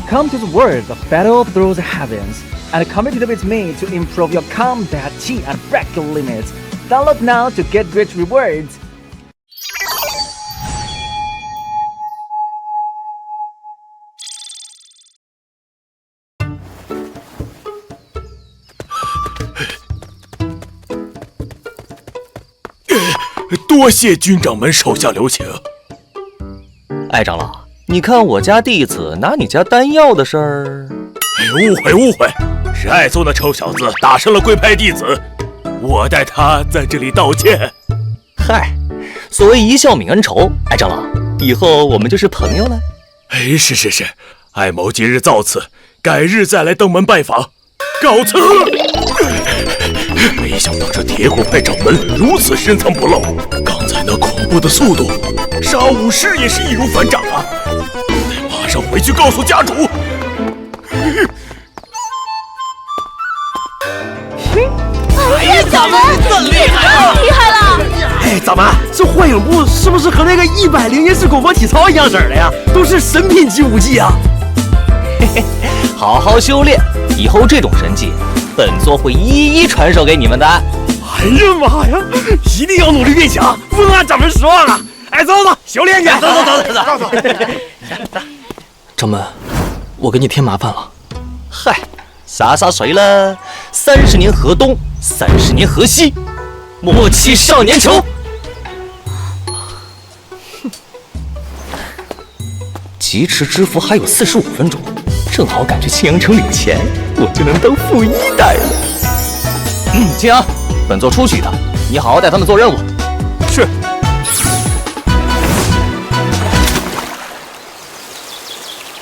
Come to the world of Battle Through the Heavens and compete with me to improve your combat chi and break your limits. Download now to get great rewards. 多谢军掌门手下留情。艾长老，你看我家弟子拿你家丹药的事儿，误会，是艾宗的臭小子打伤了贵派弟子，我代他在这里道歉。嗨，所谓一笑泯恩仇，艾长老，以后我们就是朋友了。是，艾某今日到此，改日再来登门拜访，告辞。没想到这铁骨派掌门如此深藏不露，刚才那恐怖的速度，杀武士也是易如反掌啊！得马上回去告诉家主。哎呀，掌门，厉害了！哎，掌门，这幻影步是不是和那个101式功夫体操一样式的呀？都是神品级武技啊！嘿嘿，好好修炼，以后这种神技，本座会一一传授给你们的。哎呀妈呀，一定要努力变强，不能让掌门失望啊！哎，走，修炼去！走。掌门，我给你添麻烦了。嗨，洒水了，30年河东，30年河西，莫欺少年穷。疾驰之符还有45分钟，正好赶去青阳城领钱，我就能当副1代了。青阳，本座出去一趟，你好好带他们做任务。是。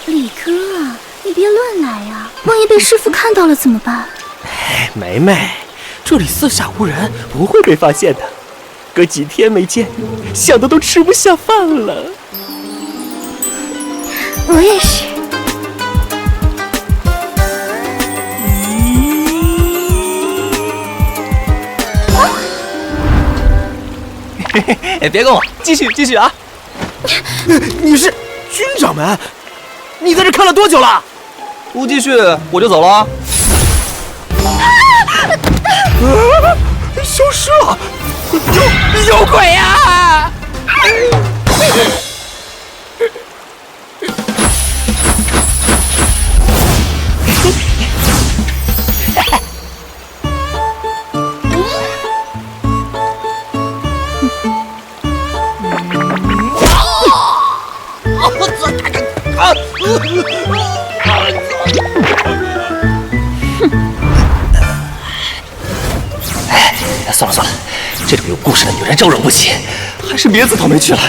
李哥啊，你别乱来呀，万一被师傅看到了怎么办？梅梅，这里四下无人，不会被发现的。隔几天没见，想的都吃不下饭了。我也是。别跟我，继续啊！你是军掌门？你在这看了多久了？不继续我就走了。消失了！有鬼呀！算了，这种有故事的女人招惹不起，还是别自讨没趣了。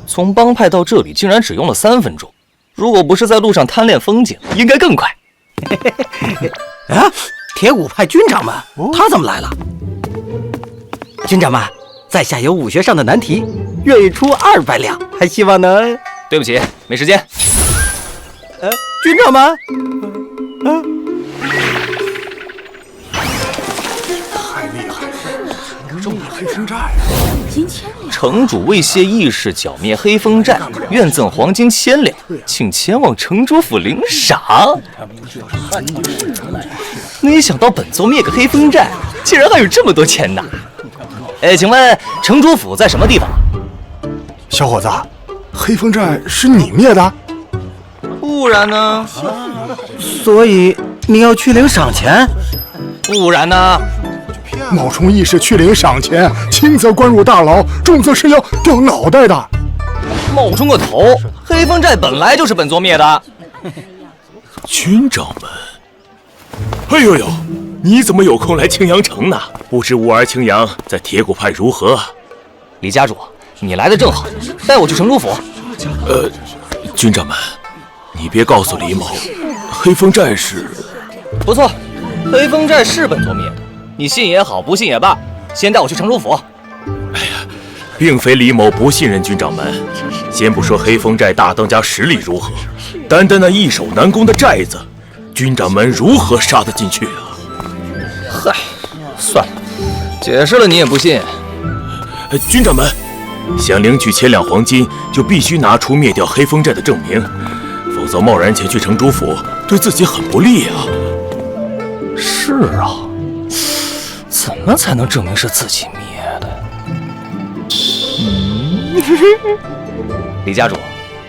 从帮派到这里竟然只用了3分钟，如果不是在路上贪恋风景，应该更快。啊，铁骨派军掌门，他怎么来了？军掌门，在下有武学上的难题，愿意出200两，还希望能……对不起，没时间。军掌门，太厉害了，中了黑风寨。城主为谢义士剿灭黑风寨，愿赠黄金1000两，请前往城主府领赏。没想到本座灭个黑风寨，竟然还有这么多钱拿。请问城主府在什么地方？小伙子，黑风寨是你灭的？不然呢？所以你要去领赏钱？不然呢？冒充义士去领赏钱，轻则关入大牢，重则是要掉脑袋的。冒充个头！黑风寨本来就是本座灭的。军掌门，哎呦，你怎么有空来青阳城呢？不知吾儿青阳在铁骨派如何？李家主，你来的正好，带我去城主府。军掌门，你别告诉李某，黑风寨是……不错，黑风寨是本座灭的，你信也好，不信也罢，先带我去城主府。并非李某不信任军掌门，先不说黑风寨大当家实力如何，单单那易守难攻的寨子，军掌门如何杀得进去啊？嗨，算了，解释了你也不信。军掌门，想领取千两黄金，就必须拿出灭掉黑风寨的证明，否则贸然前去城主府，对自己很不利啊。是啊，怎么才能证明是自己灭的？李家主，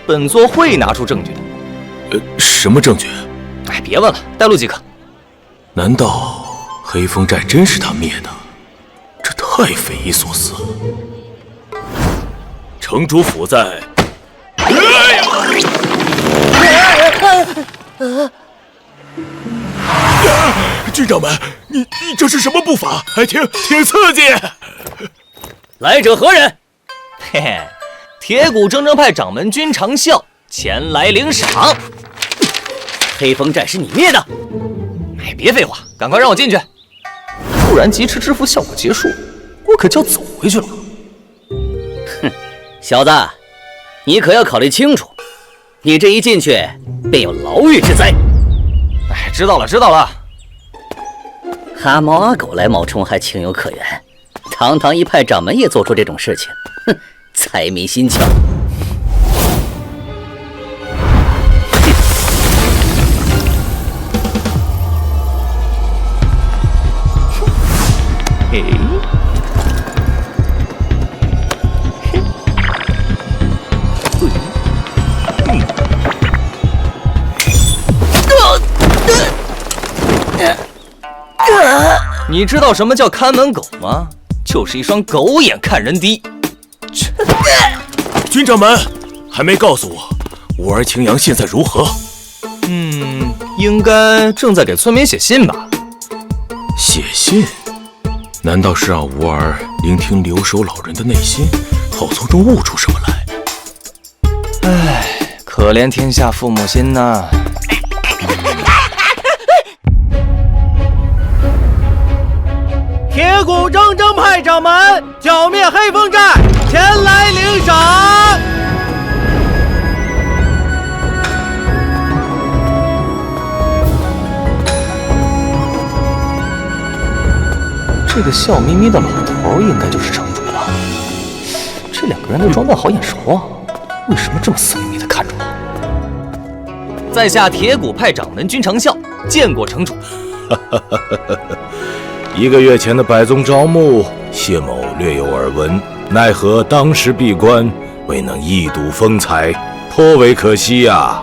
本座会拿出证据的。什么证据？哎，别问了，带路即可。难道黑风寨真是他灭的？这太匪夷所思了。城主府在。军长们，你这是什么步伐？还挺刺激。来者何人？嘿嘿，铁骨铮派掌门君长啸前来领赏。黑风寨是你灭的？哎，别废话，赶快让我进去，不然疾驰之符效果结束，我可就要走回去了。哼，小子，你可要考虑清楚，你这一进去便有牢狱之灾。哎，知道了。阿猫阿狗来冒充还情有可原，堂堂一派掌门也做出这种事情，哼，财迷心窍。嘿，你知道什么叫看门狗吗？就是一双狗眼看人低。军长们，还没告诉我，吾儿青阳现在如何？应该正在给村民写信吧。写信？难道是让吾儿聆听留守老人的内心，好从中悟出什么来？唉，可怜天下父母心呐。铁骨铮派掌门剿灭黑风寨，前来领赏。这个笑眯眯的老头应该就是城主吧？这两个人的装扮好眼熟啊，为什么这么色眯眯的看着我？在下铁骨派掌门君长啸，见过城主。1个月前的百宗招募，谢某略有耳闻，奈何当时闭关，未能一睹风采，颇为可惜呀。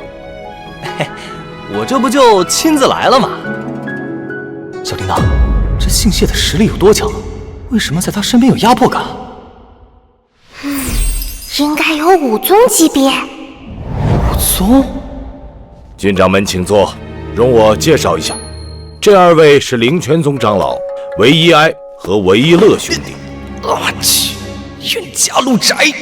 我这不就亲自来了吗？小叮当，这姓谢的实力有多强？为什么在他身边有压迫感？应该有5宗级别。5宗？军长们请坐，容我介绍一下，这2位是灵泉宗长老韦一哀和韦一乐兄弟。我去，冤家路窄。